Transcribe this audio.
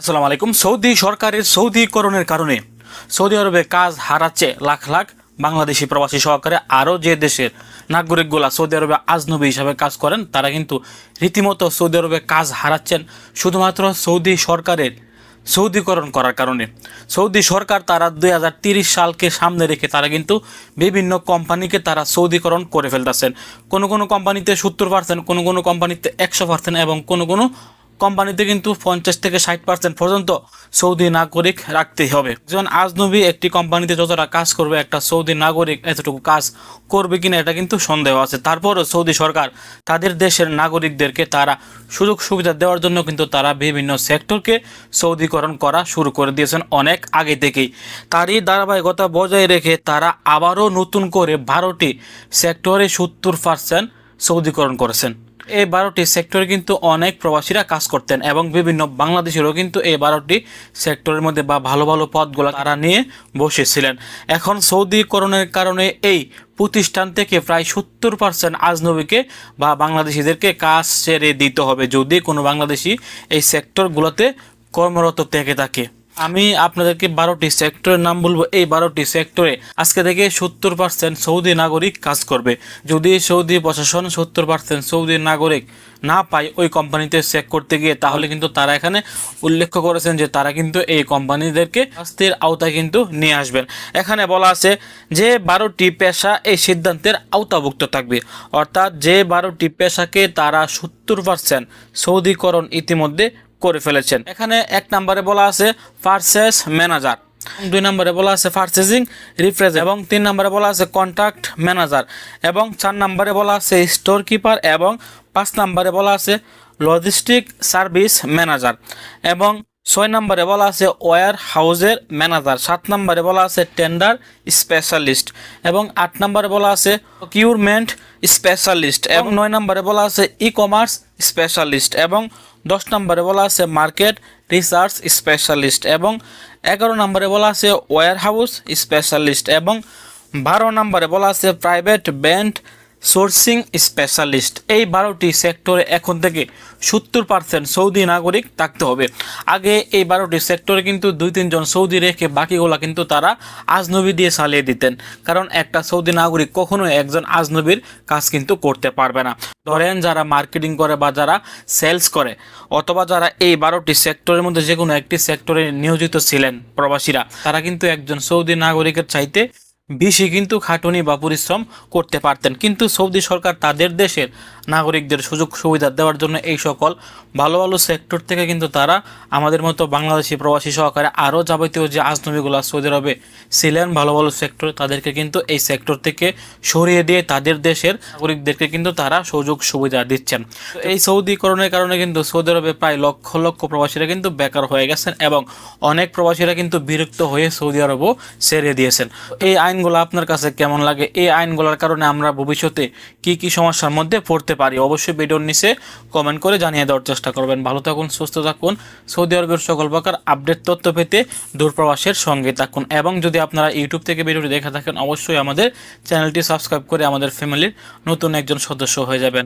আসসালামু আলাইকুম। সৌদি সরকারের সৌদিকরণের কারণে সৌদি আরবে কাজ হারাচ্ছে লাখ লাখ বাংলাদেশি প্রবাসী সহকারে আরও যে দেশের নাগরিকগুলা সৌদি আরবে আজনবী হিসাবে কাজ করেন তারা কিন্তু রীতিমতো সৌদি আরবে কাজ হারাচ্ছেন শুধুমাত্র সৌদি সরকারের সৌদিকরণ করার কারণে। সৌদি সরকার তারা 2030 সালকে সামনে রেখে তারা কিন্তু বিভিন্ন কোম্পানিকে তারা সৌদিকরণ করে ফেলতেছেন। কোনো কোনো কোম্পানিতে 70%, কোনো কোনো কোম্পানিতে 100% এবং কোনো কোনো কোম্পানিতে কিন্তু 50 থেকে 60% পর্যন্ত সৌদি নাগরিক রাখতেই হবে। একজন আজনবী একটি কোম্পানিতে যতটা কাজ করবে একটা সৌদি নাগরিক এতটুকু কাজ করবে কিনা এটা কিন্তু সন্দেহ আছে। তারপরও সৌদি সরকার তাদের দেশের নাগরিকদেরকে তারা সুযোগ সুবিধা দেওয়ার জন্য কিন্তু তারা বিভিন্ন সেক্টরকে সৌদিকরণ করা শুরু করে দিয়েছেন অনেক আগে থেকেই। তারই ধারাবাহিকতা বজায় রেখে তারা আবারও নতুন করে 12টি সেক্টরে 70% সৌদিকরণ করেছেন। এই 12টি সেক্টরে কিন্তু অনেক প্রবাসীরা কাজ করতেন এবং বিভিন্ন বাংলাদেশেরও কিন্তু এই 12টি সেক্টরের মধ্যে বা ভালো ভালো পদগুলো তারা নিয়ে বসেছিলেন। এখন সৌদিকরণের কারণে এই প্রতিষ্ঠান থেকে প্রায় 70% আজনবীকে বা বাংলাদেশিদেরকে কাজ ছেড়ে দিতে হবে যদি কোনো বাংলাদেশি এই সেক্টরগুলোতে কর্মরত থেকে থাকে। আমি আপনাদেরকে 12টি সেক্টরের নাম বলবো। এই 12টি সেক্টরে আজকে থেকে 70% সৌদি নাগরিক কাজ করবে। যদি সৌদি প্রশাসন 70% সৌদি নাগরিক না পায় ওই কোম্পানিতে চেক করতে গিয়ে, তাহলে কিন্তু তারা এখানে উল্লেখ করেছেন যে তারা কিন্তু এই কোম্পানিদেরকে শাস্তির আওতায় কিন্তু নিয়ে আসবেন। এখানে বলা আছে যে 12টি পেশা এই সিদ্ধান্তের আওতাভুক্ত থাকবে, অর্থাৎ যে 12টি পেশাকে তারা 70% সৌদিকরণ ইতিমধ্যে করে ফেলেছেন। এখানে 1 নম্বরে বলা আছে পারচেজ ম্যানেজার, 2 নম্বরে বলা আছে পারচেজিং রিপ্রেজেন্টেটিভ এবং 3 নম্বরে বলা আছে কন্ট্রাক্ট ম্যানেজার এবং 4 নম্বরে বলা আছে স্টোর কিপার এবং 5 নম্বরে বলা আছে লজিস্টিক সার্ভিস ম্যানেজার এবং 6 নম্বরে বলা আছে ওয়্যার হাউসের ম্যানেজার, 7 নম্বরে বলা আছে টেন্ডার স্পেশালিস্ট এবং 8 নম্বরে বলা আছে প্রকিউরমেন্ট স্পেশালিস্ট এবং 9 নম্বরে বলা আছে ই কমার্স স্পেশালিস্ট এবং 10 নম্বরে বলা আছে মার্কেট রিসার্চ স্পেশালিস্ট এবং 11 নম্বরে বলা আছে ওয়্যার হাউস স্পেশালিস্ট এবং 12 নম্বরে বলা আছে প্রাইভেট ব্যান্ড সোর্সিং স্পেশালিস্ট। এই 12টি সেক্টরে এখন থেকে 70% সৌদি নাগরিক থাকতে হবে। আগে এই 12টি সেক্টরে কিন্তু 2-3 জন সৌদি রেখে বাকিগুলো কিন্তু তারা আজনবী দিয়ে চালিয়ে দিতেন, কারণ একটা সৌদি নাগরিক কখনোই একজন আজনবীর কাজ কিন্তু করতে পারবে না। ধরেন যারা মার্কেটিং করে বা যারা সেলস করে অথবা যারা এই 12টি সেক্টরের মধ্যে যে কোনো একটি সেক্টরে নিয়োজিত ছিলেন প্রবাসীরা, তারা কিন্তু একজন সৌদি নাগরিকের চাইতে বেশি কিন্তু খাটুনি বা পরিশ্রম করতে পারতেন। কিন্তু সৌদি সরকার তাদের দেশের নাগরিকদের সুযোগ সুবিধা দেওয়ার জন্য এই সকল ভালো ভালো সেক্টর থেকে কিন্তু তারা আমাদের মতো বাংলাদেশি প্রবাসী সহকারে আরও যাবতীয় যে আজনবীগুলো সৌদি আরবে ছিলেন ভালো ভালো সেক্টর, তাদেরকে কিন্তু এই সেক্টর থেকে সরিয়ে দিয়ে তাদের দেশের নাগরিকদেরকে কিন্তু তারা সুযোগ সুবিধা দিচ্ছেন। এই সৌদিকরণের কারণে কিন্তু সৌদি আরবে প্রায় লক্ষ লক্ষ প্রবাসীরা কিন্তু বেকার হয়ে গেছেন এবং অনেক প্রবাসীরা কিন্তু বিরক্ত হয়ে সৌদি আরবও ছেড়ে দিয়েছেন। এই আইনগুলো আপনার কাছে কেমন লাগে? এই আইনগুলোর কারণে আমরা ভবিষ্যতে কি কি সমস্যার মধ্যে পড়তে পারি? অবশ্যই ভিডিওর নিচে কমেন্ট করে জানিয়ে দেওয়ার চেষ্টা করবেন। ভালো থাকুন, সুস্থ থাকুন। সৌদি আরবের সকল প্রকার আপডেট তথ্য পেতে দূরপ্রবাসের সঙ্গে থাকুন এবং যদি আপনারা ইউটিউব থেকে ভিডিওটি দেখে থাকেন অবশ্যই আমাদের চ্যানেলটি সাবস্ক্রাইব করে আমাদের ফ্যামিলির নতুন একজন সদস্য হয়ে যাবেন।